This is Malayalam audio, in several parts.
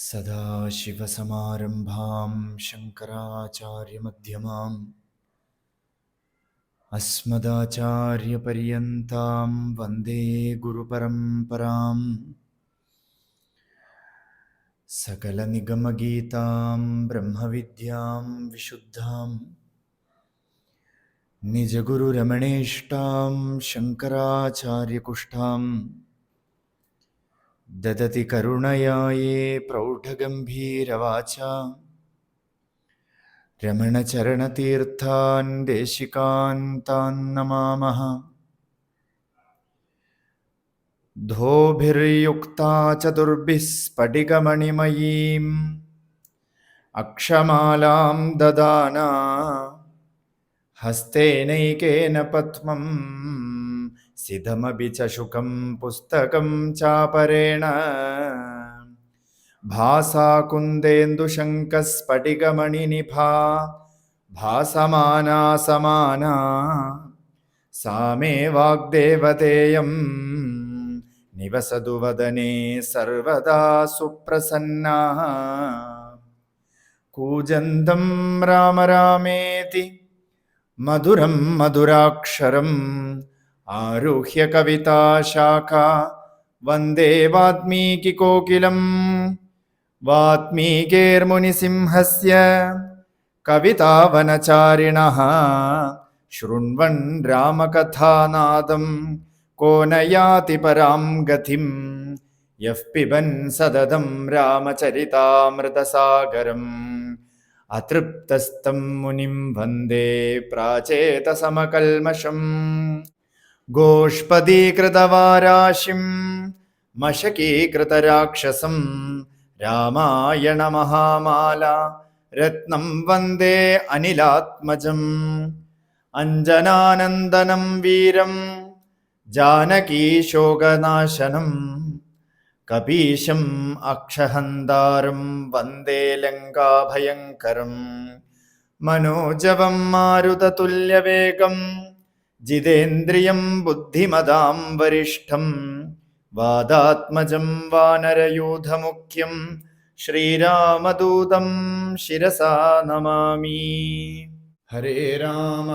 सदाशिवसमारम्भां शङ्कराचार्यमध्यमाम् अस्मदाचार्यपर्यन्तां वन्दे गुरुपरम्पराम्। सकलनिगमगीतां ब्रह्मविद्यां विशुद्धां निजगुरुरमणेष्टां शङ्कराचार्यकुष्ठां ददति करुणया ये प्रौढगम्भीरवाचा रमणचरणतीर्थान् देशिकान् तान् नमामः। धोभिर्युक्ता चतुर्भिः स्फटिकमणिमयीम् अक्षमालां ददाना हस्तेनैकेन पद्मं सिधमपि च शुकं पुस्तकं चापरेण भासा कुन्देन्दुशङ्खस्फटिकमणिनिभा भासमाना समाना सा मे वाग्देवतेयं निवसतु वदने सर्वदा सुप्रसन्ना। कूजन्तं राम रामेति मधुरं मधुराक्षरम् आरुह्य कविताशाखा वन्दे वाल्मीकिकोकिलम्। वाल्मीकिर्मुनिसिंहस्य कवितावनचारिणः शृण्वन् रामकथानादं को न याति परां गतिं यः पिबन् सततं रामचरितामृतसागरम्। अतृप्तस्तं मुनिं वन्दे प्राचेतसमकल्मषम् गोष्पदीकृतवाराशिं मशकीकृतराक्षसं रामायणमहामाला रत्नं वन्दे अनिलात्मजम्। अञ्जनानन्दनं वीरं जानकीशोकनाशनं कपीशम् अक्षहन्तारं वन्दे लङ्काभयङ्करम्। मनोजवं मारुततुल्यवेगं जितेन्द्रियं बुद्धिमदां वरिष्ठं वादात्मजं वानरयूथमुख्यं श्रीरामदूतं शिरसा नमामि। हरे राम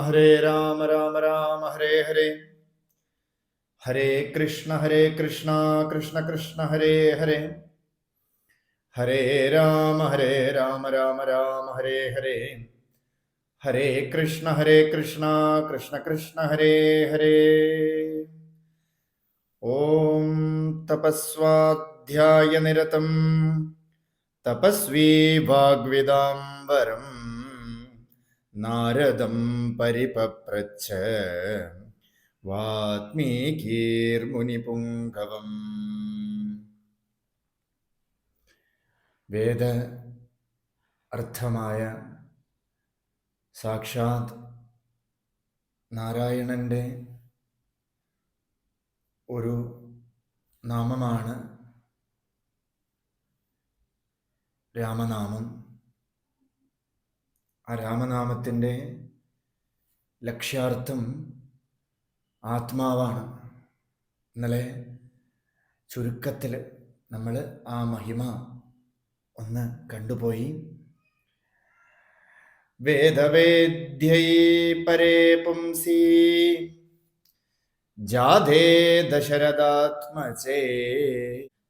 राम राम हरे हरे, हरे कृष्ण कृष्ण कृष्ण हरे हरे, हरे राम राम राम हरे हरे, हरे कृष्ण कृष्ण कृष्ण हरे हरे। ओम तपस्वाध्यायनिरतं तपस्वी वाग्विदाम्बरं नारदं परिपप्रच्छ वाल्मीकिर्मुनिपुङ्गवम्। വേദ അർത്ഥമായ സാക്ഷാത് നാരായണൻ്റെ ഒരു നാമമാണ് രാമനാമം. ആ രാമനാമത്തിൻ്റെ ലക്ഷ്യാർത്ഥം ആത്മാവാണ്. ഇന്നലെ ചുരുക്കത്തിൽ നമ്മൾ ആ മഹിമ ഒന്ന് കണ്ടുപോയി. വേദവേദ്യൈ പരേ പുംസി ജാതേ ദശരഥാത്മജേ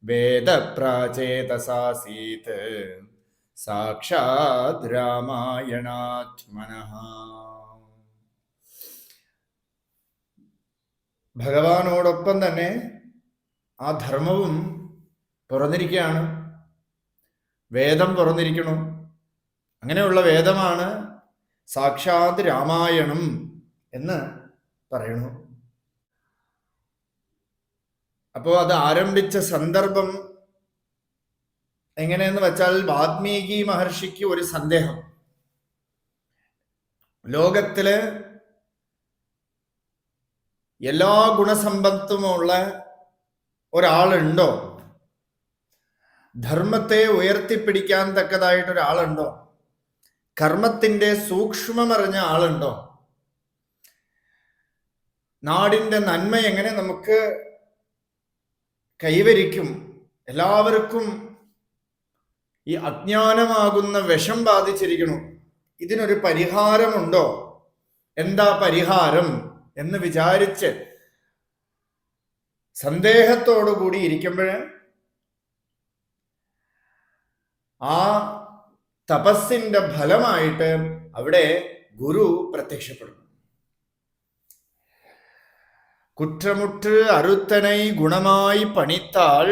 വേദപ്രാചേതസാസീത് സാക്ഷാത് രാമായണാത്മനഃ. ഭഗവാനോടൊപ്പം തന്നെ ആ ധർമ്മവും തുറന്നിരിക്കുകയാണ്. വേദം തുറന്നിരിക്കണം. അങ്ങനെയുള്ള വേദമാണ് സാക്ഷാത് രാമായണം എന്ന് പറയണു. അപ്പോൾ അത് ആരംഭിച്ച സന്ദർഭം എങ്ങനെയെന്ന് വെച്ചാൽ, വാൽമീകി മഹർഷിക്ക് ഒരു സന്ദേഹം. ലോകത്തില് എല്ലാ ഗുണസമ്പത്തുമുള്ള ഒരാളുണ്ടോ? ധർമ്മത്തെ ഉയർത്തിപ്പിടിക്കാൻ തക്കതായിട്ടൊരാളുണ്ടോ? കർമ്മത്തിന്റെ സൂക്ഷ്മമറിഞ്ഞ ആളുണ്ടോ? നാടിന്റെ നന്മ എങ്ങനെ നമുക്ക് കൈവരിക്കും, എല്ലാവർക്കും ഈ അജ്ഞാനമാകുന്ന വിഷം ബാധിച്ചിരിക്കണു. ഇതിനൊരു പരിഹാരമുണ്ടോ? എന്താ പരിഹാരം എന്ന് വിചാരിച്ച് സന്ദേഹത്തോടുകൂടി ഇരിക്കുമ്പോൾ ആ തപസ്സിന്റെ ഫലമായിട്ട് അവിടെ ഗുരു പ്രത്യക്ഷപ്പെടുന്നു. കുற்றമുற்று അരുത്തனை ഗുണമായി പണിത്താൽ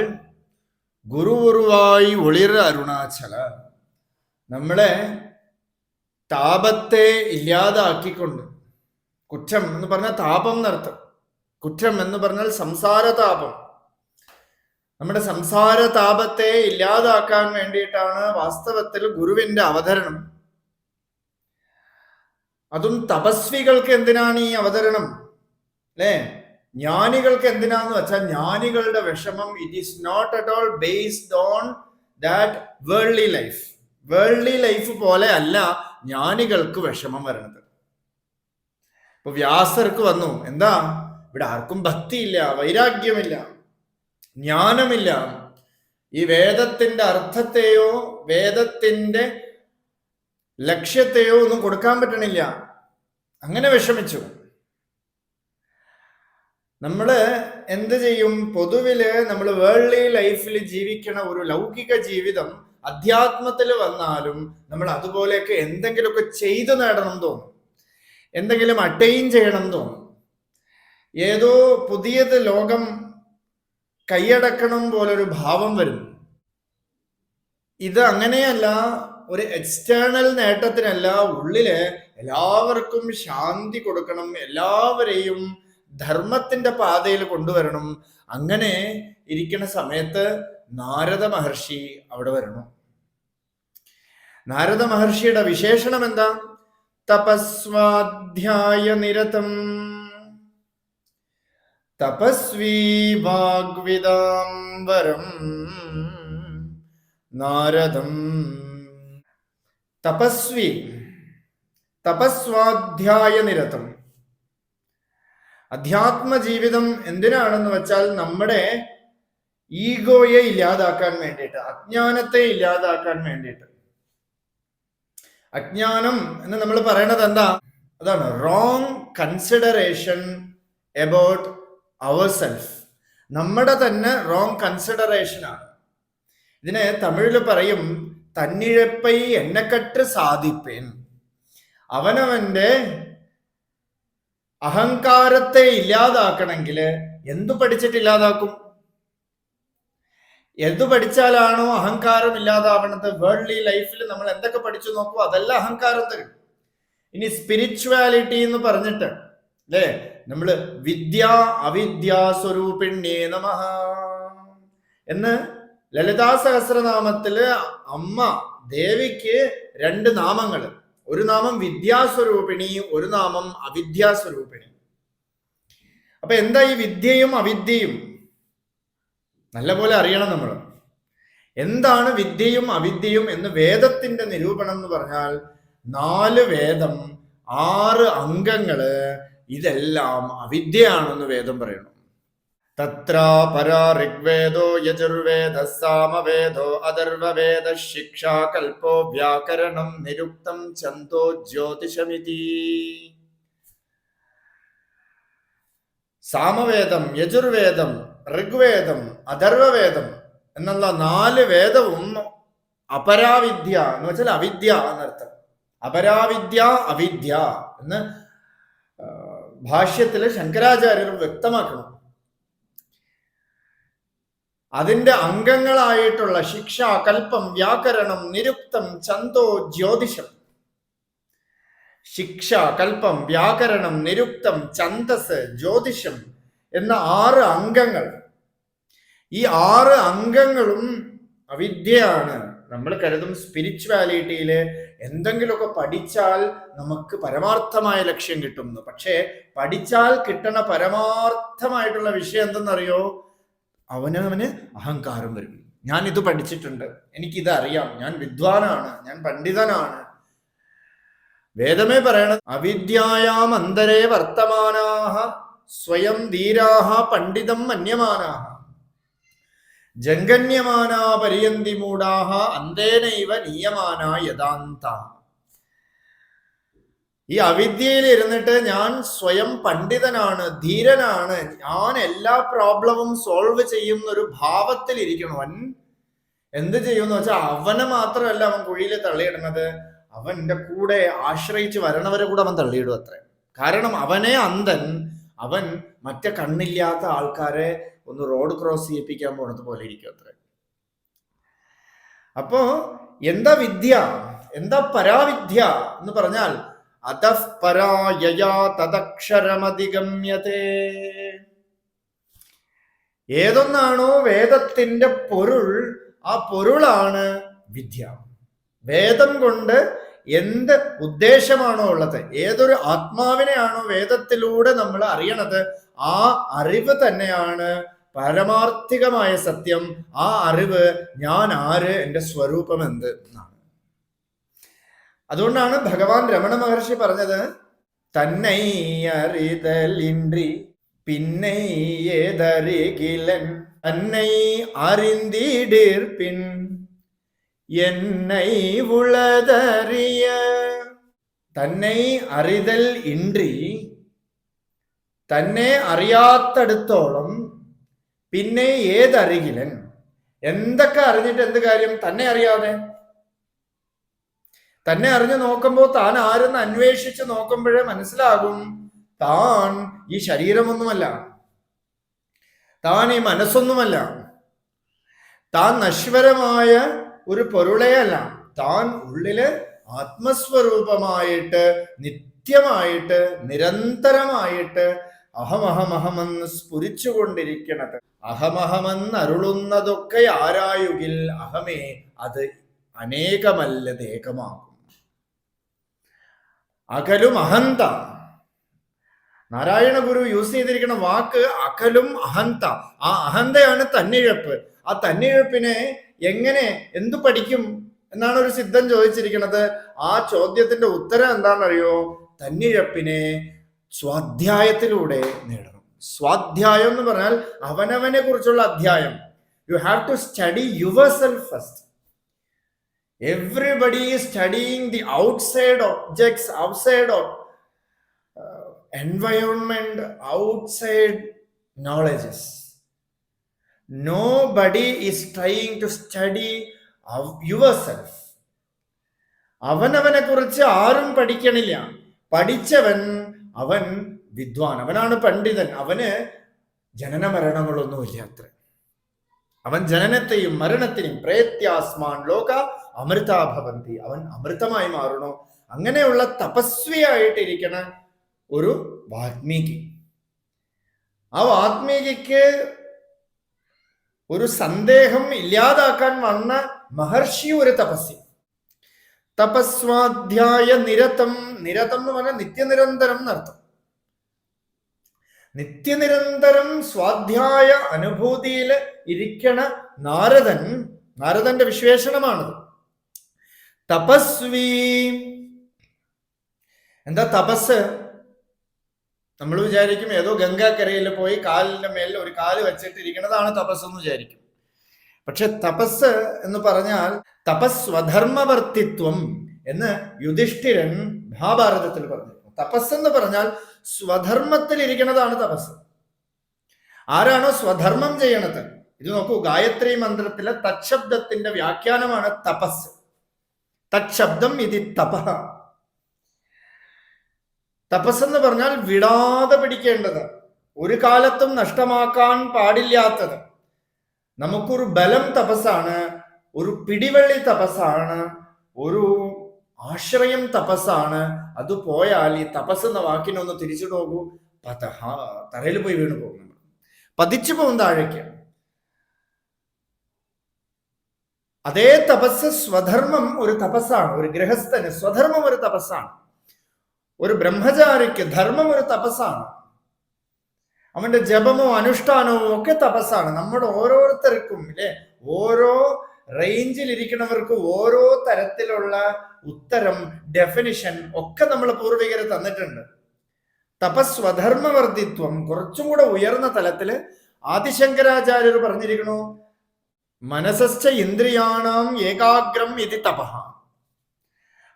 ഗുരുവുരുവായി ഒളിർ അരുണാചല. നമ്മളെ താപത്തെ ഇല്ലാതാക്കിക്കൊണ്ട്, കുറ്റം എന്ന് പറഞ്ഞാൽ താപം എന്നർത്ഥം, കുറ്റം എന്ന് പറഞ്ഞാൽ സംസാര താപം, നമ്മുടെ സംസാര താപത്തെ ഇല്ലാതാക്കാൻ വേണ്ടിയിട്ടാണ് വാസ്തവത്തിൽ ഗുരുവിന്റെ അവതരണം. അതും തപസ്വികൾക്ക് എന്തിനാണ് ഈ അവതരണം അല്ലേ? ജ്ഞാനികൾക്ക് എന്തിനാന്ന് വെച്ചാൽ ജ്ഞാനികളുടെ വിഷമം it is not at all based on that worldly life. Worldly life പോലെ അല്ല ജ്ഞാനികൾക്ക് വിഷമം വരണത്. ഇപ്പൊ വ്യാസർക്ക് വന്നു, എന്താ ഇവിടെ ആർക്കും ഭക്തിയില്ല, വൈരാഗ്യമില്ല, ജ്ഞാനമില്ല, ഈ വേദത്തിന്റെ അർത്ഥത്തെയോ വേദത്തിന്റെ ലക്ഷ്യത്തെയോ ഒന്നും കൊടുക്കാൻ പറ്റണില്ല, അങ്ങനെ വിഷമിച്ചു. നമ്മള് എന്ത് ചെയ്യും? പൊതുവില് നമ്മൾ വേൾഡ്ലി ലൈഫിൽ ജീവിക്കണ ഒരു ലൗകിക ജീവിതം അധ്യാത്മത്തിൽ വന്നാലും നമ്മൾ അതുപോലെയൊക്കെ എന്തെങ്കിലുമൊക്കെ ചെയ്തു നേടണം തോന്നും, എന്തെങ്കിലും അറ്റൈൻ ചെയ്യണം തോന്നും, ഏതോ പുതിയത് ലോകം കൈയടക്കണം പോലൊരു ഭാവം വരുന്നു. ഇത് അങ്ങനെയല്ല, ഒരു എക്സ്റ്റേണൽ നേട്ടത്തിനല്ല, ഉള്ളില് എല്ലാവർക്കും ശാന്തി കൊടുക്കണം, എല്ലാവരെയും ധർമ്മത്തിന്റെ പാതയിൽ കൊണ്ടുവരണം. അങ്ങനെ ഇരിക്കുന്ന സമയത്ത് നാരദ മഹർഷി അവിടെ വരണം. നാരദ മഹർഷിയുടെ വിശേഷണം എന്താ? തപസ്വാധ്യായ നിരതം തപസ്വീ വാഗ്വിദാം വരം നാരദം. തപസ്വി, തപസ്വാധ്യായ നിരതം. അധ്യാത്മ ജീവിതം എന്തിനാണെന്ന് വെച്ചാൽ നമ്മുടെ ഈഗോയെ ഇല്ലാതാക്കാൻ വേണ്ടിയിട്ട്, അജ്ഞാനത്തെ ഇല്ലാതാക്കാൻ വേണ്ടിയിട്ട്. അജ്ഞാനം എന്ന് നമ്മൾ പറയണത് എന്താ? അതാണ് wrong consideration about our self. നമ്മുടെ തന്നെ റോങ് കൺസിഡറേഷൻ ആണ്. ഇതിനെ തമിഴിൽ പറയും തന്നിഴപ്പൈ എണ്ണക്കട്ട് സാധിപ്പേൻ. അവനവന്റെ അഹങ്കാരത്തെ ഇല്ലാതാക്കണമെങ്കിൽ എന്തു പഠിച്ചിട്ട് ഇല്ലാതാക്കും? എന്തു പഠിച്ചാലാണോ അഹങ്കാരം ഇല്ലാതാവണത്? വേൾഡ്ലി ലൈഫിൽ നമ്മൾ എന്തൊക്കെ പഠിച്ചു നോക്കൂ, അതെല്ലാം അഹങ്കാരം തരും. ഇനി സ്പിരിച്വാലിറ്റി എന്ന് പറഞ്ഞിട്ട് അല്ലേ, നമ്മള് വിദ്യ അവിദ്യാ സ്വരൂപിണ്യേ നമഃ എന്ന് ലളിതാ സഹസ്രനാമത്തില് അമ്മ ദേവിക്ക് 2 നാമങ്ങൾ. ഒരു നാമം വിദ്യാസ്വരൂപിണി, ഒരു നാമം അവിദ്യാസ്വരൂപിണി. അപ്പൊ എന്താ ഈ വിദ്യയും അവിദ്യയും? നല്ലപോലെ അറിയണം നമ്മൾ. എന്താണ് വിദ്യയും അവിദ്യയും എന്ന് വേദത്തിന്റെ നിരൂപണം എന്ന് പറഞ്ഞാൽ 4 വേദം, 6 അംഗങ്ങള്, ഇതെല്ലാം അവിദ്യയാണെന്ന് വേദം പറയണം. തത്ര പരാ ഋഗ്വേദോ യജുർവേദ സാമവേദോ അഥർവവേദ ശിക്ഷാ കൽപ്പോ വ്യാകരണം നിരുക്തം ഛന്ദോ ജ്യോതിഷമിതി. സാമവേദം, യജുർവേദം, ഋഗ്വേദം, അഥർവവേദം എന്നുള്ള 4 വേദവും അപരാവിദ്യ എന്ന് വെച്ചാൽ അവിദ്യ എന്നർത്ഥം. അപരാവിദ്യ അവിദ്യ എന്ന് ഭാഷ്യത്തില് ശങ്കരാചാര്യർ വ്യക്തമാക്കണം. അതിന്റെ അംഗങ്ങളായിട്ടുള്ള ശിക്ഷ, കൽപ്പം, വ്യാകരണം, നിരുക്തം, ഛന്ദോ, ജ്യോതിഷം. ശിക്ഷ, കൽപ്പം, വ്യാകരണം, നിരുക്തം, ഛന്ദസ്, ജ്യോതിഷം എന്ന 6 അംഗങ്ങൾ. ഈ 6 അംഗങ്ങളും അവിദ്യയാണ്. നമ്മൾ കരുതും സ്പിരിച്വാലിറ്റിയില് എന്തെങ്കിലുമൊക്കെ പഠിച്ചാൽ നമുക്ക് പരമാർത്ഥമായ ലക്ഷ്യം കിട്ടുമെന്ന്. പക്ഷേ പഠിച്ചാൽ കിട്ടണ പരമാർത്ഥമായിട്ടുള്ള വിഷയം എന്തെന്നറിയോ? അവനവന് അഹങ്കാരം വരും. ഞാൻ ഇത് പഠിച്ചിട്ടുണ്ട്, എനിക്കിത് അറിയാം, ഞാൻ വിദ്വാനാണ്, ഞാൻ പണ്ഡിതനാണ്. വേദമേ പറയണ അവിദ്യായാം അന്തരേ വർത്തമാനാഹ സ്വയം ധീരാഹ പണ്ഡിതം മന്യമാനാഹ. ജംഗന്യമാനാ പര്യന്തി മൂഢാഹ അന്തേനൈവ നീയമാന യഥാന്ത. ഈ അവിദ്യയിൽ ഇരുന്നിട്ട് ഞാൻ സ്വയം പണ്ഡിതനാണ്, ധീരനാണ്, ഞാൻ എല്ലാ പ്രോബ്ലവും സോൾവ് ചെയ്യുന്ന ഒരു ഭാവത്തിൽ ഇരിക്കണം. അവൻ എന്ത് ചെയ്യുമെന്ന് വെച്ചാൽ അവനെ മാത്രമല്ല അവൻ കുഴിയിൽ തള്ളിയിടുന്നത്, അവന്റെ കൂടെ ആശ്രയിച്ച് വരണവരെ കൂടെ അവൻ തള്ളിയിടും അത്ര. കാരണം അവനെ അന്ധൻ, അവൻ മറ്റേ കണ്ണില്ലാത്ത ആൾക്കാരെ ഒന്ന് റോഡ് ക്രോസ് ചെയ്യിപ്പിക്കാൻ പോണത് പോലെ ഇരിക്കും അത്ര. അപ്പോ എന്താ വിദ്യ, എന്താ പരാവിദ്യ എന്ന് പറഞ്ഞാൽ അധഃ പരായയാ തദക്ഷരമധിഗമ്യതേ. ഏതൊന്നാണോ വേദത്തിന്റെ പൊരുൾ, ആ പൊരുളാണ് വിദ്യ. വേദം കൊണ്ട് എന്ത് ഉദ്ദേശമാണോ ഉള്ളത്, ഏതൊരു ആത്മാവിനെയാണോ വേദത്തിലൂടെ നമ്മൾ അറിയണത്, ആ അറിവ് തന്നെയാണ് പരമാർത്ഥികമായ സത്യം. ആ അറിവ് ഞാൻ ആര്, എൻ്റെ സ്വരൂപം എന്ത് എന്നാണ്. അതുകൊണ്ടാണ് ഭഗവാൻ രമണ മഹർഷി പറഞ്ഞത്, തന്നൈ അറിതലിன்றி പിന്നൈ ഏതറികിലൻ തന്നൈ അറിந்திடிற்பின் என்னை உளதறிய. തന്നെ അറിതൽ ഇன்றി, തന്നെ അറിയാത്തടുത്തോളം, പിന്നെ ഏതറികിലൻ, എന്തൊക്കെ അറിഞ്ഞിട്ട് എന്ത് കാര്യം, തന്നെ അറിയാതെ. തന്നെ അറിഞ്ഞു നോക്കുമ്പോൾ താൻ ആരെന്ന് അന്വേഷിച്ച് നോക്കുമ്പോഴേ മനസ്സിലാകും താൻ ഈ ശരീരമൊന്നുമല്ല, താൻ ഈ മനസ്സൊന്നുമല്ല, താൻ നശ്വരമായ ഒരു പൊരുളേ അല്ല, താൻ ഉള്ളില് ആത്മസ്വരൂപമായിട്ട് നിത്യമായിട്ട് നിരന്തരമായിട്ട് അഹമഹമഹമെന്ന് സ്ഫുരിച്ചുകൊണ്ടിരിക്കണത്. അഹമഹമെന്ന് അരുളുന്നതൊക്കെ ആരായുകിൽ അഹമേ അത് അനേകമല്ലത് ഏകമാകും. അകലും അഹന്ത, നാരായണ ഗുരു യൂസ് ചെയ്തിരിക്കുന്ന വാക്ക് അകലും അഹന്ത. ആ അഹന്തയാണ് തന്നിഴപ്പ്. ആ തന്നിഴപ്പിനെ എങ്ങനെ എന്തു പഠിക്കും എന്നാണ് ഒരു സിദ്ധൻ ചോദിച്ചിരിക്കുന്നത്. ആ ചോദ്യത്തിന്റെ ഉത്തരം എന്താണെന്നറിയോ? തന്നിഴപ്പിനെ സ്വാധ്യായത്തിലൂടെ നേടണം. സ്വാധ്യായം എന്ന് പറഞ്ഞാൽ അവനവനെ കുറിച്ചുള്ള അധ്യായം. You have to study yourself first. Everybody is studying the outside objects, outside of environment, outside knowledges. Nobody is trying to study yourself. അവനവനെ കുറിച്ച് ആരും പഠിക്കണില്ല. പഠിച്ചവൻ അവൻ വിദ്വാൻ, അവനാണ് പണ്ഡിതൻ. അവന് ജനന മരണങ്ങളൊന്നുമില്ല അത്ര. അവൻ ജനനത്തെയും മരണത്തിനെയും പ്രേത്യാസ്മാൻ ലോക അമൃതാഭവന്തി, അവൻ അമൃതമായി മാറണോ. അങ്ങനെയുള്ള തപസ്വിയായിട്ടിരിക്കണ ഒരു വാത്മീകി. ആ വാത്മീകിക്ക് ഒരു സന്ദേഹം ഇല്ലാതാക്കാൻ വന്ന മഹർഷി ഒരു തപസ്യ. തപസ്വാധ്യായ നിരതം. നിരതം എന്ന് പറഞ്ഞാൽ നിത്യനിരന്തരം എന്നർത്ഥം. നിത്യനിരന്തരം സ്വാധ്യായ അനുഭൂതിയിൽ ഇരിക്കണ നാരദൻ, നാരദന്റെ വിശേഷണമാണത്. തപസ്വി. എന്താ തപസ്? നമ്മൾ വിചാരിക്കും ഏതോ ഗംഗാക്കരയിൽ പോയി കാലിന്റെ മേലിൽ ഒരു കാല് വെച്ചിട്ടിരിക്കുന്നതാണ് തപസ് എന്ന് വിചാരിക്കും. പക്ഷെ തപസ് എന്ന് പറഞ്ഞാൽ തപസ്വധർമ്മവർത്തിത്വം എന്ന് യുധിഷ്ഠിരൻ മഹാഭാരതത്തിൽ പറഞ്ഞു. തപസ് എന്ന് പറഞ്ഞാൽ സ്വധർമ്മത്തിൽ ഇരിക്കുന്നതാണ് തപസ്. ആരാണോ സ്വധർമ്മം ചെയ്യണത്? ഇത് നോക്കൂ, ഗായത്രി മന്ത്രത്തിലെ തത്ശബ്ദത്തിന്റെ വ്യാഖ്യാനമാണ് തപസ്. തത്ശബ്ദം ഇതി തപഃ. തപസ് എന്ന് പറഞ്ഞാൽ വിടാതെ പിടിക്കേണ്ടത്, ഒരു കാലത്തും നഷ്ടമാക്കാൻ പാടില്ലാത്തത്. നമുക്കൊരു ബലം തപസ്സാണ്, ഒരു പിടിവള്ളി തപസ്സാണ്, ഒരു ആശ്രയം തപസ്സാണ്. അത് പോയാൽ ഈ തപസ് എന്ന വാക്കിനൊന്ന് തിരിച്ചു നോക്കൂ, തറയിൽ പോയി വീണു പോകും, നമ്മൾ പതിച്ചു പോകും താഴേക്ക്. അതേ തപസ് സ്വധർമ്മം ഒരു തപസ്സാണ്. ഒരു ഗൃഹസ്ഥന് സ്വധർമ്മം ഒരു തപസ്സാണ്. ഒരു ബ്രഹ്മചാരിക്ക് ധർമ്മം ഒരു തപസ്സാണ്. അവന്റെ ജപമോ അനുഷ്ഠാനമോ ഒക്കെ തപസ്സാണ്. നമ്മുടെ ഓരോരുത്തർക്കും ഇല്ലേ, ഓരോ റേഞ്ചിൽ ഇരിക്കുന്നവർക്ക് ഓരോ തരത്തിലുള്ള ഉത്തരം, ഡെഫിനിഷൻ ഒക്കെ നമ്മൾ പൂർവികര് തന്നിട്ടുണ്ട്. തപസ്വധർമ്മവർദ്ധിത്വം കുറച്ചും കൂടെ ഉയർന്ന തലത്തില് ആദിശങ്കരാചാര്യർ പറഞ്ഞിരിക്കണു. മനസ്സശ്ച ഇന്ദ്രിയാണാം ഏകാഗ്രം ഇതി തപഃ.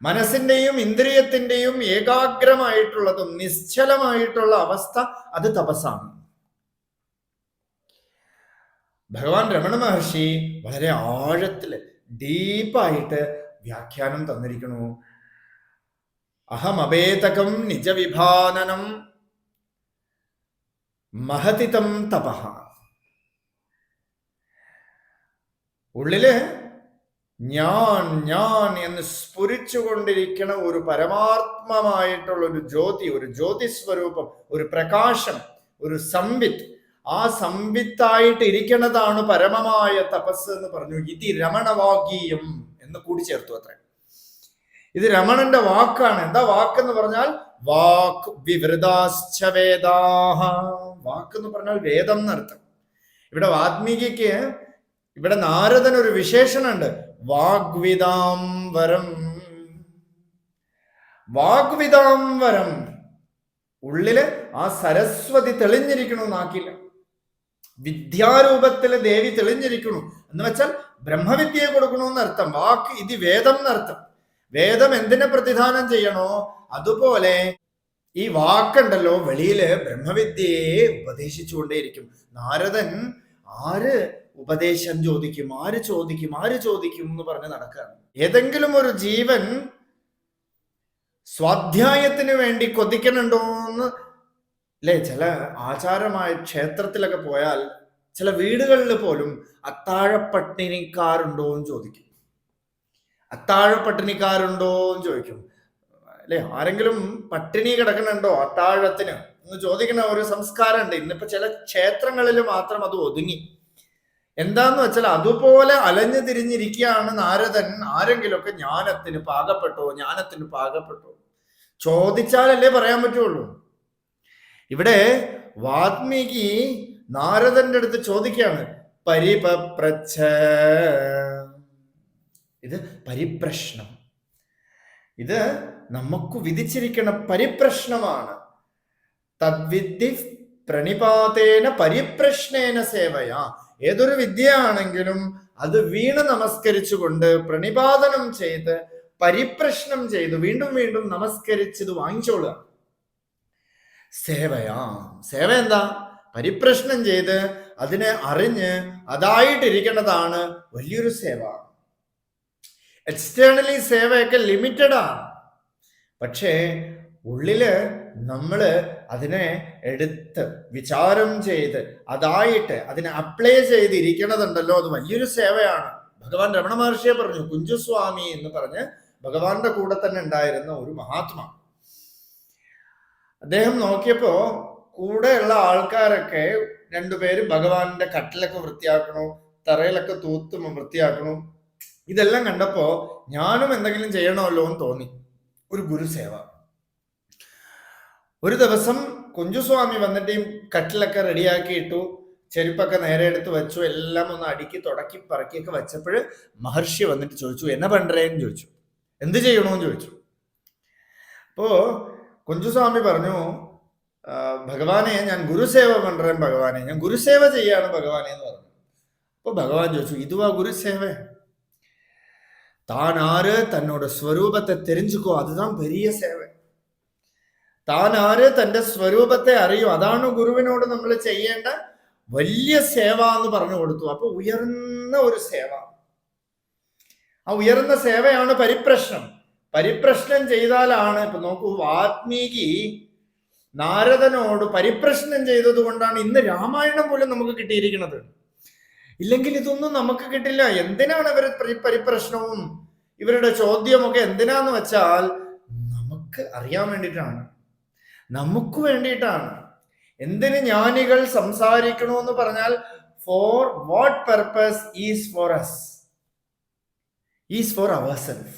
മനസ്സിന്റെയും ഇന്ദ്രിയത്തിന്റെയും ഏകാഗ്രമായിട്ടുള്ളതും നിശ്ചലമായിട്ടുള്ള അവസ്ഥ അത് തപസ്സാണ്. ഭഗവാൻ രമണ മഹർഷി വളരെ ആഴത്തില് ഡീപ്പായിട്ട് വ്യാഖ്യാനം തന്നിരിക്കണു. അഹമഭേദകം നിജവിഭാനനം മഹതിതം തപഃ. ഉള്ളില് ഞാൻ എന്ന് സ്ഫുരിച്ചുകൊണ്ടിരിക്കണ ഒരു പരമാത്മമായിട്ടുള്ള ഒരു ജ്യോതി, ഒരു ജ്യോതിസ്വരൂപം, ഒരു പ്രകാശം, ഒരു സംവിത്ത്. ആ സംവിത്തായിട്ട് ഇരിക്കണതാണ് പരമമായ തപസ് എന്ന് പറഞ്ഞു. ഇത് രമണവാഗീയം എന്ന് കൂടിച്ചേർത്തു അത്രേ. ഇത് രമണന്റെ വാക്കാണ്. എന്താ വാക്കെന്ന് പറഞ്ഞാൽ വാക് വിവൃതാശ്ച വേദാഹ. വാക്കെന്ന് പറഞ്ഞാൽ വേദം എന്നർത്ഥം. ഇവിടെ വാൽമീകിക്ക്, ഇവിടെ നാരദൻ ഒരു വിശേഷണുണ്ട്, വാഗ്വിദാംബരം. വാഗ്വിദാംബരം, ഉള്ളില് ആ സരസ്വതി തെളിഞ്ഞിരിക്കണു, നാക്കില്ല. വിദ്യാരൂപത്തില് ദേവി തെളിഞ്ഞിരിക്കണു എന്ന് വെച്ചാൽ ബ്രഹ്മവിദ്യയെ കൊടുക്കണമെന്ന് അർത്ഥം. വാക്ക് ഇത് വേദം എന്നർത്ഥം. വേദം എന്തിനെ പ്രതിദാനം ചെയ്യണോ അതുപോലെ ഈ വാക്കുണ്ടല്ലോ വെളിയില് ബ്രഹ്മവിദ്യയെ ഉപദേശിച്ചുകൊണ്ടേയിരിക്കും. നാരദൻ ആര് ഉപദേശം ചോദിക്കും, ആര് ചോദിക്കും എന്ന് പറഞ്ഞ് നടക്കുകയാണ്. ഏതെങ്കിലും ഒരു ജീവൻ സ്വാധ്യായത്തിന് വേണ്ടി കൊതിക്കണുണ്ടോന്ന് അല്ലെ? ചില ആചാരമായ ക്ഷേത്രത്തിലൊക്കെ പോയാൽ ചില വീടുകളിൽ പോലും അത്താഴപ്പട്ടിണിക്കാരുണ്ടോ എന്ന് ചോദിക്കും. അത്താഴപ്പട്ടിണിക്കാരുണ്ടോ എന്ന് ചോദിക്കും അല്ലെ? ആരെങ്കിലും പട്ടിണി കിടക്കണുണ്ടോ അത്താഴത്തിന് എന്ന് ചോദിക്കുന്ന ഒരു സംസ്കാരം ഉണ്ട്. ഇന്നിപ്പോ ചില ക്ഷേത്രങ്ങളിൽ മാത്രം അത് ഒതുങ്ങി. എന്താന്ന് വെച്ചാൽ അതുപോലെ അലഞ്ഞു തിരിഞ്ഞിരിക്കുകയാണ് നാരദൻ. ആരെങ്കിലുമൊക്കെ ജ്ഞാനത്തിന് പാകപ്പെട്ടോ ചോദിച്ചാലല്ലേ പറയാൻ പറ്റുള്ളൂ. ഇവിടെ വാൽമീകി നാരദന്റെ അടുത്ത് ചോദിക്കുകയാണ്, പരിപപ്രച്ഛ. ഇത് പരിപ്രശ്നം, ഇത് നമുക്ക് വിധിച്ചിരിക്കുന്ന പരിപ്രശ്നമാണ്. തദ്വിദ്ധി പ്രണിപാതേന പരിപ്രശ്നേന സേവയാ. ഏതൊരു വിദ്യയാണെങ്കിലും അത് വീണ് നമസ്കരിച്ചുകൊണ്ട് പ്രണിപാതനം ചെയ്ത് പരിപ്രശ്നം ചെയ്ത് വീണ്ടും വീണ്ടും നമസ്കരിച്ചത് വാങ്ങിച്ചോളുക. സേവയാ, സേവ എന്താ? പരിപ്രശ്നം ചെയ്ത് അതിനെ അറിഞ്ഞ് അതായിട്ടിരിക്കുന്നതാണ് വലിയൊരു സേവ. എക്സ്റ്റേണലി സേവയൊക്കെ ലിമിറ്റഡ് ആണ്. പക്ഷേ ഉള്ളില് നമ്മള് അതിനെ എടുത്ത് വിചാരം ചെയ്ത് അതായിട്ട് അതിനെ അപ്ലൈ ചെയ്തിരിക്കണതുണ്ടല്ലോ, അത് വലിയൊരു സേവയാണ്. ഭഗവാൻ രമണ മഹർഷിയെ പറഞ്ഞു, കുഞ്ചുസ്വാമി എന്ന് പറഞ്ഞ് ഭഗവാന്റെ കൂടെ തന്നെ ഉണ്ടായിരുന്ന ഒരു മഹാത്മാ. അദ്ദേഹം നോക്കിയപ്പോ കൂടെയുള്ള ആൾക്കാരൊക്കെ രണ്ടുപേരും ഭഗവാന്റെ കട്ടിലൊക്കെ വൃത്തിയാക്കണു, തറയിലൊക്കെ തൂത്തും വൃത്തിയാക്കണു. ഇതെല്ലാം കണ്ടപ്പോ ഞാനും എന്തെങ്കിലും ചെയ്യണമല്ലോ എന്ന് തോന്നി. ഒരു ഗുരുസേവ. ഒരു ദിവസം കുഞ്ചുസ്വാമി വന്നിട്ട് ഈ കട്ടിലൊക്കെ റെഡിയാക്കിയിട്ടു, ചെരുപ്പൊക്കെ നേരെ എടുത്ത് വെച്ചു, എല്ലാം ഒന്ന് അടുക്കി തുടക്കി പറക്കിയൊക്കെ വെച്ചപ്പോൾ മഹർഷി വന്നിട്ട് ചോദിച്ചു, എന്നെ പണ്ടേന്ന് ചോദിച്ചു, എന്ത് ചെയ്യണമെന്ന് ചോദിച്ചു. അപ്പോ കുഞ്ചുസ്വാമി പറഞ്ഞു, ഭഗവാനെ ഞാൻ ഗുരുസേവ പണ്ടേൻ, ഭഗവാനെ ഞാൻ ഗുരുസേവ ചെയ്യാണ് ഭഗവാനെ എന്ന് പറഞ്ഞു. അപ്പൊ ഭഗവാൻ ചോദിച്ചു, ഇതുവാ ഗുരുസേവ? താൻ ആര് തന്നോട് സ്വരൂപത്തെ തെരിഞ്ഞുക്കോ, അതുതാൻ പെരിയ സേവ. താൻ ആര് തന്റെ സ്വരൂപത്തെ അറിയും, അതാണ് ഗുരുവിനോട് നമ്മൾ ചെയ്യേണ്ട വലിയ സേവ എന്ന് പറഞ്ഞു കൊടുത്തു. അപ്പൊ ഉയർന്ന ഒരു സേവ, ആ ഉയർന്ന സേവയാണ് പരിപ്രശ്നം. പരിപ്രശ്നം ചെയ്താലാണ്, ഇപ്പൊ നോക്കൂ, വാൽമീകി നാരദനോട് പരിപ്രശ്നം ചെയ്തത് കൊണ്ടാണ് ഇന്ന് രാമായണം പോലും നമുക്ക് കിട്ടിയിരിക്കുന്നത്. ഇല്ലെങ്കിൽ ഇതൊന്നും നമുക്ക് കിട്ടില്ല. എന്തിനാണ് ഇവർ പരിപ്രശ്നവും ഇവരുടെ ചോദ്യമൊക്കെ എന്തിനാന്ന് വെച്ചാൽ നമുക്ക് അറിയാൻ വേണ്ടിയിട്ടാണ്, നമുക്ക് വേണ്ടിയിട്ടാണ്. എന്തിന് ജ്ഞാനികൾ സംസാരിക്കണമെന്ന് പറഞ്ഞാൽ for what purpose? Is for us, is for our self.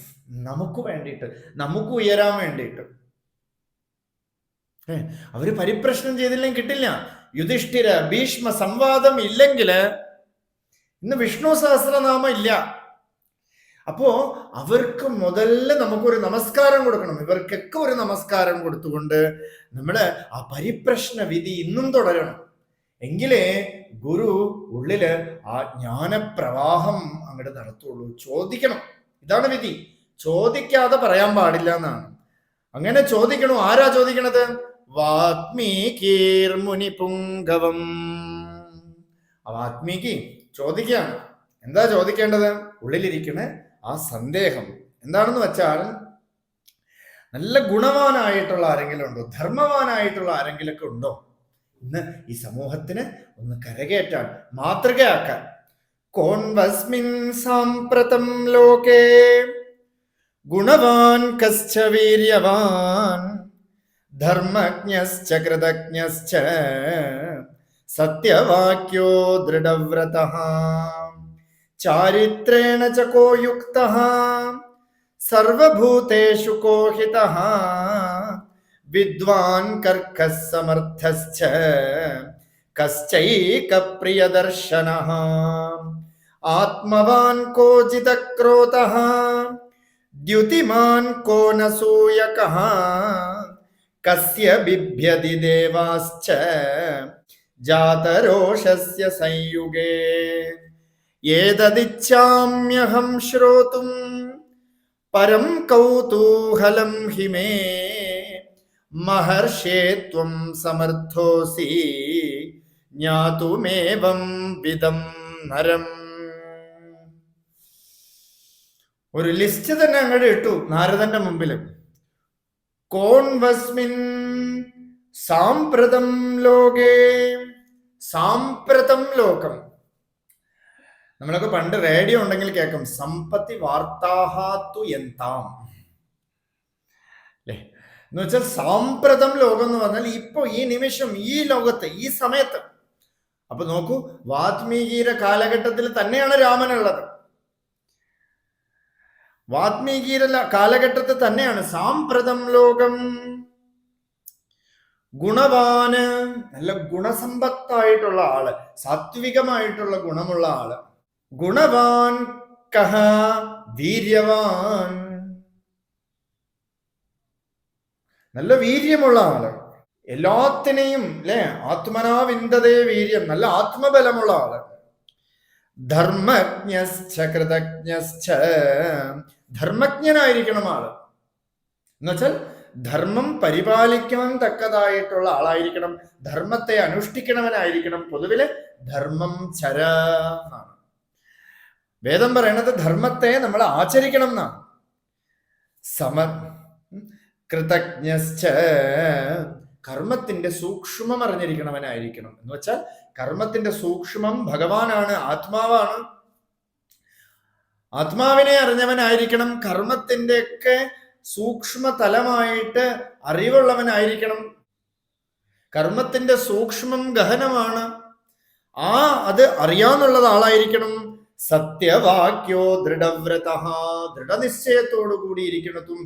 നമുക്ക് വേണ്ടിയിട്ട്, നമുക്ക് ഉയരാൻ വേണ്ടിയിട്ട്. അവര് പരിപ്രശ്നം ചെയ്തില്ലെങ്കിൽ കിട്ടില്ല. യുധിഷ്ഠിര ഭീഷ്മ സംവാദം ഇല്ലെങ്കിൽ ഇന്ന് വിഷ്ണു സഹസ്രനാമം ഇല്ല. അപ്പോ അവർക്ക് മുതല് നമുക്കൊരു നമസ്കാരം കൊടുക്കണം. ഇവർക്കൊക്കെ ഒരു നമസ്കാരം കൊടുത്തുകൊണ്ട് നമ്മള് ആ പരിപ്രശ്ന വിധി ഇന്നും തുടരണം. എങ്കിലേ ഗുരു ഉള്ളില് ആ ജ്ഞാനപ്രവാഹം അങ്ങോട്ട് നടത്തുള്ളൂ. ചോദിക്കണം, ഇതാണ് വിധി. ചോദിക്കാതെ പറയാൻ പാടില്ല എന്നാണ്. അങ്ങനെ ചോദിക്കണു. ആരാ ചോദിക്കണത്? വാത്മീകീർമുനി പുങ്കവം. വാത്മീകി ചോദിക്കുകയാണ്. എന്താ ചോദിക്കേണ്ടത്? ഉള്ളിലിരിക്കുന്ന ആ സന്ദേഹം എന്താണെന്ന് വെച്ചാൽ, നല്ല ഗുണവാനായിട്ടുള്ള ആരെങ്കിലും ഉണ്ടോ, ധർമ്മവാനായിട്ടുള്ള ആരെങ്കിലും ഒക്കെ ഉണ്ടോ ഇന്ന് ഈ സമൂഹത്തിന് ഒന്ന് കരകയറ്റാൻ, മാതൃകയാക്കാൻ? കോൺവസ്മിൻ സാമ്പ്രതം ലോകേ ഗുണവാൻ കശ്ച വീര്യവാൻ ധർമ്മജ്ഞശ്ച കൃതജ്ഞശ്ച സത്യവാക്യോ ദൃഢവ്രതഃ ചാരിത്രേണ ച കോ യുക്തഃ സർവഭൂതേഷു കോ ഹിതഃ വിദ്വാൻ കർക്കഃ സമർത്ഥശ്ച കശ്ചൈക പ്രിയദർശനഃ ആത്മവാൻ കോ ജിതക്രോധഃ ദ്യുതിമാൻ കോ നസൂയകഃ കസ്യ ബിഭ്യതി ദേവാശ്ച ജാതരോഷസ്യ സംയുഗേ ഏതദിച്ഛാമ്യഹം ശ്രോതും പരം കൗതൂഹലം ഹി മേ മഹർഷേ ത്വം സമർത്ഥോസി ജ്ഞാതുമേവം വിദം നരം. ഒരു ലിസ്റ്റ് തന്നെ അങ്ങോട്ട് ഇട്ടു നാരദന്റെ മുമ്പിൽ. കോൺവസ്മിൻ സാമ്പ്രതം ലോകേ. സാമ്പ്രതം ലോകം. നമ്മളൊക്കെ പണ്ട് റേഡിയോ ഉണ്ടെങ്കിൽ കേൾക്കും, സമ്പത്തി വാർത്താഹാത്തു യന്താം അല്ലേ എന്ന് വെച്ചാൽ സാമ്പ്രതം ലോകം എന്ന് പറഞ്ഞാൽ ഇപ്പൊ ഈ നിമിഷം, ഈ ലോകത്ത്, ഈ സമയത്ത്. അപ്പൊ നോക്കൂ, വാത്മീകിയുടെ കാലഘട്ടത്തിൽ തന്നെയാണ് രാമനുള്ളത്. വാത്മീകിയുടെ കാലഘട്ടത്തിൽ തന്നെയാണ് സാമ്പ്രതം ലോകം. ഗുണവാന്, നല്ല ഗുണസമ്പത്തായിട്ടുള്ള ആള്, സാത്വികമായിട്ടുള്ള ഗുണമുള്ള ആള്. ഗുണവാൻ കഹ വീര്യവാൻ, നല്ല വീര്യമുള്ള ആള്. എല്ലാത്തിനെയും അല്ലെ, ആത്മനാ വിന്ദതേ വീര്യം, നല്ല ആത്മബലമുള്ള ആള്. ധർമ്മജ്ഞശ്ച കൃതജ്ഞശ്ച, ധർമ്മജ്ഞനായിരിക്കണം ആള്. എന്നുവെച്ചാൽ ധർമ്മം പരിപാലിക്കാൻ തക്കതായിട്ടുള്ള ആളായിരിക്കണം, ധർമ്മത്തെ അനുഷ്ഠിക്കണവനായിരിക്കണം. പൊതുവില് ധർമ്മം ചര എന്നാണ് വേദം പറയണത്. ധർമ്മത്തെ നമ്മൾ ആചരിക്കണം എന്നാണ്. കൃതജ്ഞശ്ച, കർമ്മത്തിന്റെ സൂക്ഷ്മം അറിഞ്ഞിരിക്കണവനായിരിക്കണം. എന്ന് വെച്ചാൽ കർമ്മത്തിന്റെ സൂക്ഷ്മം ഭഗവാനാണ്, ആത്മാവാണ്. ആത്മാവിനെ അറിഞ്ഞവനായിരിക്കണം. കർമ്മത്തിന്റെ ഒക്കെ സൂക്ഷ്മ തലമായിട്ട് അറിവുള്ളവനായിരിക്കണം. കർമ്മത്തിന്റെ സൂക്ഷ്മം ഗഹനമാണ്, അത് അറിയാന്നുള്ളത് ആളായിരിക്കണം. സത്യവാക്യോ ദൃഢവ്രതഃ, ദൃഢനിശ്ചയത്തോടു കൂടി ഇരിക്കുന്നതും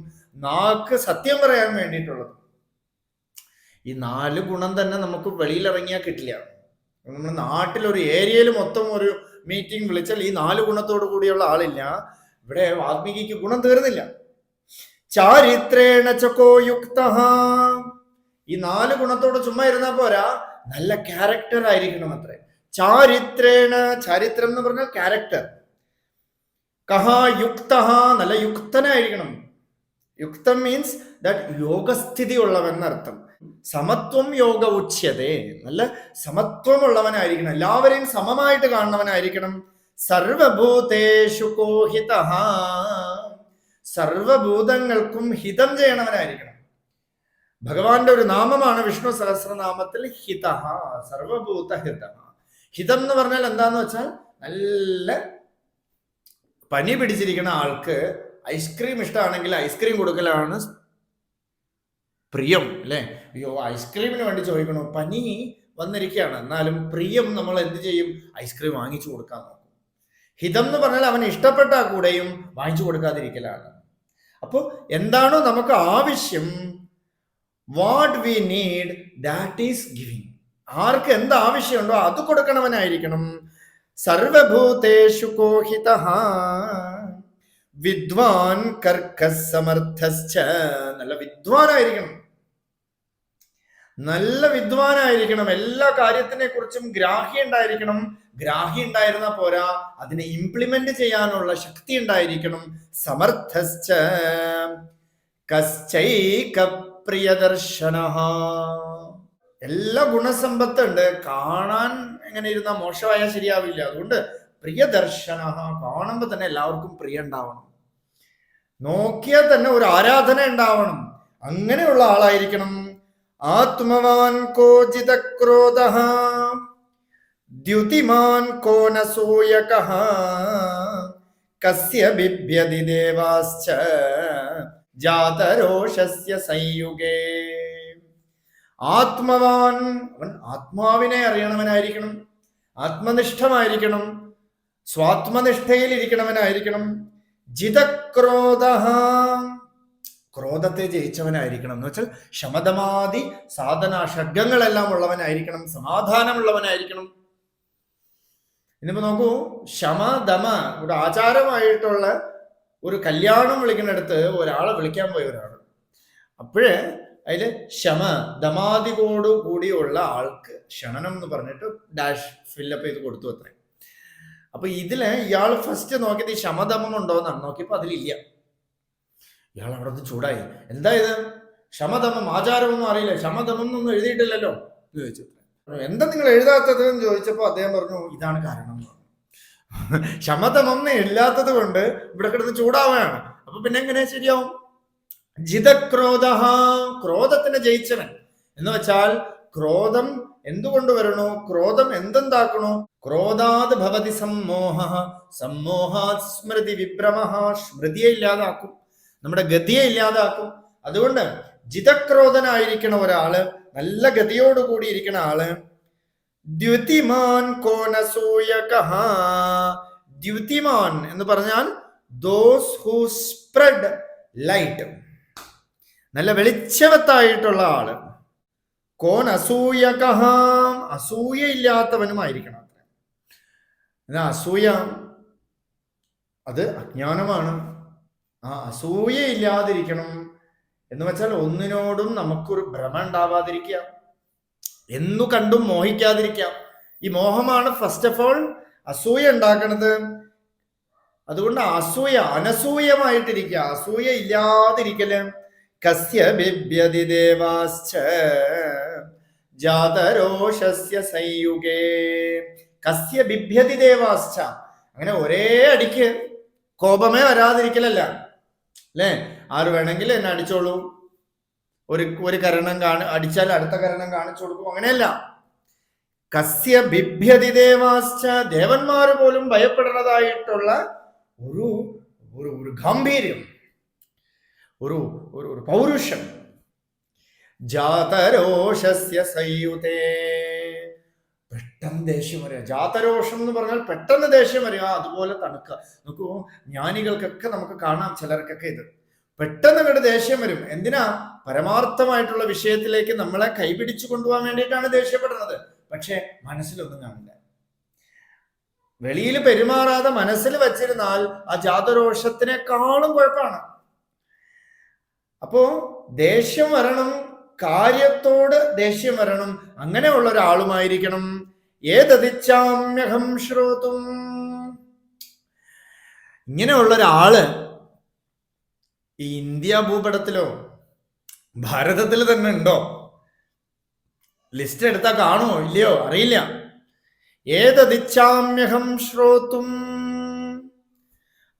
നാക്ക് സത്യം പറയാൻ വേണ്ടിയിട്ടുള്ളതും. ഈ 4 ഗുണം തന്നെ നമുക്ക് വെളിയിലിറങ്ങിയാൽ കിട്ടില്ല. നമ്മുടെ നാട്ടിലൊരു ഏരിയയിൽ മൊത്തം ഒരു മീറ്റിംഗ് വിളിച്ചാൽ ഈ 4 ഗുണത്തോടു കൂടിയുള്ള ആളില്ല. ഇവിടെ വാൽമീകിക്ക് ഗുണം തീർന്നില്ല. ചാരിത്രേണ ചകോ യുക്തഃ, ഈ 4 ഗുണത്തോട് ചുമ്മാ ഇരുന്നാ പോരാ, നല്ല ക്യാരക്ടർ ആയിരിക്കണം അത്രേ. ചാരിത്രേണ, ചാരിത്രം എന്ന് പറഞ്ഞാൽ ക്യാരക്ടർ. കഹ യുക്തഃ, നല്ല യുക്തനായിരിക്കണം. യുക്തം മീൻസ് ദാറ്റ് യോഗസ്ഥിതി ഉള്ളവൻ എന്നർത്ഥം. സമത്വം യോഗ ഉച്യതേ, നല്ല സമത്വമുള്ളവനായിരിക്കണം, എല്ലാവരെയും സമമായിട്ട് കാണുന്നവനായിരിക്കണം. സർവഭൂതേഷു കോ ഹിതഃ, സർവഭൂതങ്ങൾക്കും ഹിതം ചെയ്യണവനായിരിക്കണം. ഭഗവാന്റെ ഒരു നാമമാണ് വിഷ്ണു സഹസ്രനാമത്തിൽ ഹിതഃ, സർവഭൂത ഹിതഃ. ഹിതം എന്ന് പറഞ്ഞാൽ എന്താന്ന് വെച്ചാൽ, നല്ല പനി പിടിച്ചിരിക്കുന്ന ആൾക്ക് ഐസ്ക്രീം ഇഷ്ടമാണെങ്കിൽ ഐസ്ക്രീം കൊടുക്കലാണ് പ്രിയം അല്ലെ. അയ്യോ, ഐസ്ക്രീമിന് വേണ്ടി ചോദിക്കണോ, പനി വന്നിരിക്കുകയാണ്, എന്നാലും പ്രിയം നമ്മൾ എന്ത് ചെയ്യും, ഐസ്ക്രീം വാങ്ങിച്ചു കൊടുക്കാൻ നോക്കും. ഹിതം എന്ന് പറഞ്ഞാൽ അവൻ ഇഷ്ടപ്പെട്ട കൂടെയും വാങ്ങിച്ചു കൊടുക്കാതിരിക്കലാണ്. അപ്പോൾ എന്താണോ നമുക്ക് ആവശ്യം, what we need that is giving. ആർക്ക് എന്ത് ആവശ്യമുണ്ടോ അത് കൊടുക്കണവനായിരിക്കണം. സർവഭൂതേഷു കോ ഹിതഃ വിദ്വാൻ കർക്കഃ സമർത്ഥശ്ച, നല്ല വിദ്വാനായിരിക്കണം, നല്ല വിദ്വാനായിരിക്കണം, എല്ലാ കാര്യത്തിനെ കുറിച്ചും ഗ്രാഹ്യം ഉണ്ടായിരിക്കണം. ഗ്രാഹ്യം ഉണ്ടായിരുന്ന പോരാ, അതിനെ ഇംപ്ലിമെന്റ് ചെയ്യാനുള്ള ശക്തി ഉണ്ടായിരിക്കണം. സമർത്ഥശ്ച കശ്ചൈക പ്രിയദർശനഃ. എല്ലാ ഗുണസമ്പത്തുണ്ട്, കാണാൻ എങ്ങനെ ഇരുന്ന മോശമായാൽ ശരിയാവില്ല. അതുകൊണ്ട് പ്രിയദർശനഃ, കാണുമ്പോൾ തന്നെ എല്ലാവർക്കും പ്രിയ ഉണ്ടാവണം, നോക്കിയാൽ തന്നെ ഒരു ആരാധന ഉണ്ടാവണം. അങ്ങനെയുള്ള ആളായിരിക്കണം. ആത്മവാൻ കോജിത ക്രോധഃ ദ്യുതിമാൻ കോനസൂയകഃ കസ്യ ബിഭ്യതി ദേവാശ്ച ജാതരോഷസ്യ സംയുഗേ. ആത്മവാൻ, അവൻ ആത്മാവിനെ അറിയണവനായിരിക്കണം, ആത്മനിഷ്ഠമായിരിക്കണം, സ്വാത്മനിഷ്ഠയിൽ ഇരിക്കണവനായിരിക്കണം. ജിതക്രോധഃ, ക്രോധത്തെ ജയിച്ചവനായിരിക്കണം എന്ന് വെച്ചാൽ ശമദമാദി സാധന ഷഡ്ഗങ്ങളെല്ലാം ഉള്ളവനായിരിക്കണം, സമാധാനമുള്ളവനായിരിക്കണം. ഇനിയിപ്പോ നോക്കൂ, ശമദമ ഒരു ആചാരമായിട്ടുള്ള ഒരു കല്യാണം വിളിക്കുന്നിടത്ത് ഒരാളെ വിളിക്കാൻ പോയ ഒരാൾ, അപ്പോഴേ അതില് ശമ ദമാദികോട് കൂടിയുള്ള ആൾക്ക് ക്ഷണനം എന്ന് പറഞ്ഞിട്ട് ഡാഷ് ഫില്ലപ്പ് ചെയ്ത് കൊടുത്തു അത്രേ. അപ്പൊ ഇതില് ഇയാൾ ഫസ്റ്റ് നോക്കിയത് ഈ ശമദമം ഉണ്ടോ എന്നാണ്. നോക്കിയപ്പോ അതിലില്ല. ഇയാൾ അവിടെ നിന്ന് ചൂടായി. എന്താ ഇത്, ശമദമം ആചാരമൊന്നും അറിയില്ല, ശമദമം എന്നൊന്നും എഴുതിയിട്ടില്ലല്ലോ എന്ന് ചോദിച്ചു. എന്താ നിങ്ങൾ എഴുതാത്തത് എന്ന് ചോദിച്ചപ്പോ അദ്ദേഹം പറഞ്ഞു, ഇതാണ് കാരണം എന്ന് പറഞ്ഞു. ശമദമം ഇല്ലാത്തത് കൊണ്ട് ഇവിടെ കിടന്ന് ചൂടാവുകയാണ്. അപ്പൊ പിന്നെ എങ്ങനെ ശരിയാവും? ജിതക്രോധ, ക്രോധത്തിനെ ജയിച്ചവൻ എന്ന് വെച്ചാൽ ക്രോധം എന്തുകൊണ്ട് വരണു, ക്രോധം എന്തെന്താക്കണു? ക്രോധാത് ഭവതി സമ്മോഹ, സമ്മോഹാത് സ്മൃതി വിഭ്രമഃ, സ്മൃതിയെ ഇല്ലാതാക്കും, നമ്മുടെ ഗതിയെ ഇല്ലാതാക്കും. അതുകൊണ്ട് ജിതക്രോധനായിരിക്കണ ഒരാള്, നല്ല ഗതിയോടുകൂടി ഇരിക്കണ ആള്. ദ്യുതിമാൻ കോനസൂയകഃ, ദ്യുതിമാൻ എന്ന് പറഞ്ഞാൽ ദോസ് ഹു സ്പ്രെഡ് ലൈറ്റ്, നല്ല വെളിച്ചവത്തായിട്ടുള്ള ആള്. കോൻ അസൂയകഃ, അസൂയ ഇല്ലാത്തവനുമായിരിക്കണം. അസൂയ അത് അജ്ഞാനമാണ്. ആ അസൂയ ഇല്ലാതിരിക്കണം എന്ന് വെച്ചാൽ ഒന്നിനോടും നമുക്കൊരു ഭ്രമം ഉണ്ടാവാതിരിക്കുക, എന്നു കണ്ടും മോഹിക്കാതിരിക്കാം. ഈ മോഹമാണ് ഫസ്റ്റ് ഓഫ് ഓൾ അസൂയ ഉണ്ടാക്കണത്. അതുകൊണ്ട് അസൂയ, അനസൂയമായിട്ടിരിക്കുക, അസൂയ ഇല്ലാതിരിക്കല്. കസ്യ ബിഭ്യതി ദേവാശ്ച ജാതരോഷസ്യ സംയുഗേ. കസ്യ ബിഭ്യതി ദേവാശ്ച, അങ്ങനെ ഒരേ അടിക്ക് കോപമേ വരാതിരിക്കലല്ല അല്ലേ. ആര് വേണമെങ്കിൽ എന്നെ അടിച്ചോളൂ, ഒരു കരണം അടിച്ചാൽ അടുത്ത കരണം കാണിച്ചു കൊടുക്കും, അങ്ങനെയല്ല. കസ്യ ബിഭ്യതി ദേവാശ്ച, ദേവന്മാര് പോലും ഭയപ്പെടുന്നതായിട്ടുള്ള ഒരു ഒരു ഗാംഭീര്യം, ഒരു ഒരു പൗരുഷം. ജാതരോഷസ്യ സംയുതേ, പെട്ടെന്ന് ദേഷ്യം വരിക. ജാതരോഷം എന്ന് പറഞ്ഞാൽ പെട്ടെന്ന് ദേഷ്യം വരിക, അതുപോലെ തണുക്കുക. നോക്കൂ, ജ്ഞാനികൾക്കൊക്കെ നമുക്ക് കാണാം, ചിലർക്കൊക്കെ ഇത് പെട്ടെന്ന് അങ്ങോട്ട് ദേഷ്യം വരും. എന്തിനാ? പരമാർത്ഥമായിട്ടുള്ള വിഷയത്തിലേക്ക് നമ്മളെ കൈപിടിച്ചു കൊണ്ടുപോകാൻ വേണ്ടിയിട്ടാണ് ദേഷ്യപ്പെടുന്നത്. പക്ഷെ മനസ്സിലൊന്നും കാണില്ല. വെളിയിൽ പെരുമാറാതെ മനസ്സിൽ വച്ചിരുന്നാൽ ആ ജാതരോഷത്തിനേക്കാളും കുഴപ്പമാണ്. അപ്പോ ദേഷ്യം വരണം, കാര്യത്തോട് ദേഷ്യം വരണം. അങ്ങനെയുള്ള ഒരാളുമായിരിക്കണം. ഏതതിച്ചാമ്യഹം ശ്രോതും, ഇങ്ങനെയുള്ള ഒരാള് ഈ ഇന്ത്യ ഭൂപടത്തിലോ ഭാരതത്തിൽ തന്നെ ഉണ്ടോ? ലിസ്റ്റ് എടുത്താൽ കാണുമോ ഇല്ലയോ അറിയില്ല. ഏതതിച്ചാമ്യഹം ശ്രോതും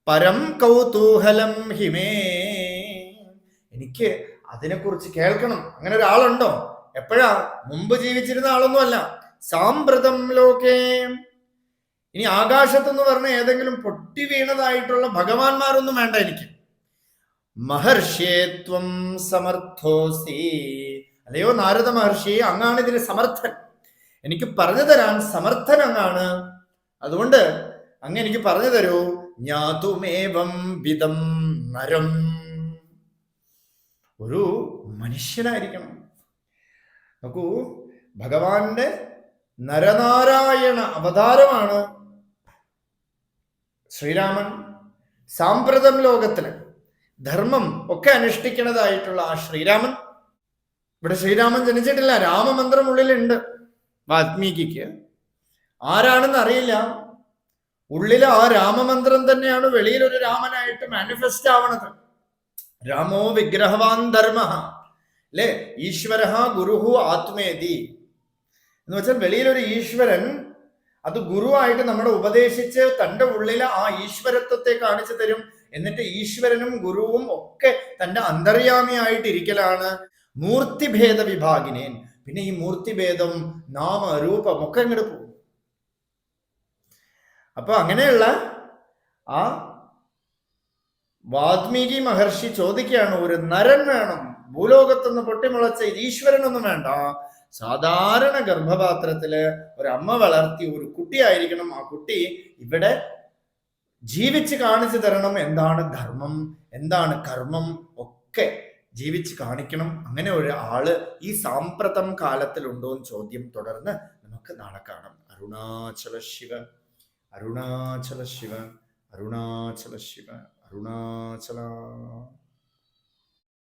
പരം കൗതൂഹലം ഹിമേ, എനിക്ക് അതിനെക്കുറിച്ച് കേൾക്കണം. അങ്ങനെ ഒരാളുണ്ടോ? എപ്പോഴാ? മുമ്പ് ജീവിച്ചിരുന്ന ആളൊന്നുമല്ല. സാമ്പ്രതം ലോകേ, ഇനി ആകാശത്തെന്ന് പറഞ്ഞ ഏതെങ്കിലും പൊട്ടി വീണതായിട്ടുള്ള ഭഗവാന്മാരൊന്നും വേണ്ട എനിക്ക്. മഹർഷിത്വം സമർത്ഥോസി, അല്ലയോ നാരദ മഹർഷി, അങ്ങാണ് ഇതിന് സമർത്ഥൻ, എനിക്ക് പറഞ്ഞു തരാൻ സമർത്ഥൻ അങ്ങാണ്. അതുകൊണ്ട് അങ്ങ് എനിക്ക് പറഞ്ഞു തരൂ. ജ്ഞാതുമേവം വിധം നരം, ഒരു മനുഷ്യനായിരിക്കണം. നോക്കൂ, ഭഗവാന്റെ നരനാരായണ അവതാരമാണ് ശ്രീരാമൻ. സാമ്പ്രതം ലോകത്തില് ധർമ്മം ഒക്കെ അനുഷ്ഠിക്കുന്നതായിട്ടുള്ള ആ ശ്രീരാമൻ ഇവിടെ ശ്രീരാമൻ ജനിച്ചിട്ടില്ല, രാമമന്ത്രം ഉള്ളിലുണ്ട് വാൽമീകിക്ക്. ആരാണെന്ന് അറിയില്ല, ഉള്ളിൽ ആ രാമമന്ത്രം തന്നെയാണ് വെളിയിൽ ഒരു രാമനായിട്ട് മാനിഫെസ്റ്റ് ആവണത്. രാമോ വിഗ്രഹവാൻ ധർമ്മ അല്ലെ, ഈശ്വര ഗുരുഹു ആത്മേതി എന്ന് വെച്ചാൽ വെളിയിലൊരു ഈശ്വരൻ, അത് ഗുരുവായിട്ട് നമ്മളെ ഉപദേശിച്ച് തൻ്റെ ഉള്ളിൽ ആ ഈശ്വരത്വത്തെ കാണിച്ചു തരും. എന്നിട്ട് ഈശ്വരനും ഗുരുവും ഒക്കെ തൻ്റെ അന്തര്യാമിയായിട്ടിരിക്കലാണ്. മൂർത്തിഭേദ വിഭാഗിനേൻ, പിന്നെ ഈ മൂർത്തിഭേദം നാമ രൂപം ഒക്കെ അങ്ങോട്ട് പോകും. അപ്പൊ അങ്ങനെയുള്ള ആ വാൽമീകി മഹർഷി ചോദിക്കുകയാണ്, ഒരു നരൻ വേണം, ഭൂലോകത്തുനിന്ന് പൊട്ടിമുളച്ച ഈശ്വരനൊന്നും വേണ്ട, സാധാരണ ഗർഭപാത്രത്തില് ഒരമ്മ വളർത്തി ഒരു കുട്ടിയായിരിക്കണം. ആ കുട്ടി ഇവിടെ ജീവിച്ച് കാണിച്ചു തരണം, എന്താണ് ധർമ്മം, എന്താണ് കർമ്മം ഒക്കെ ജീവിച്ച് കാണിക്കണം. അങ്ങനെ ഒരു ആള് ഈ സാമ്പ്രതം കാലത്തിലുണ്ടോ എന്ന് ചോദ്യം തുടർന്ന് നമുക്ക് നാളെ കാണാം. അരുണാചല ശിവ, അരുണാചല ശിവ, അരുണാചല ശിവ, അരുണാചല.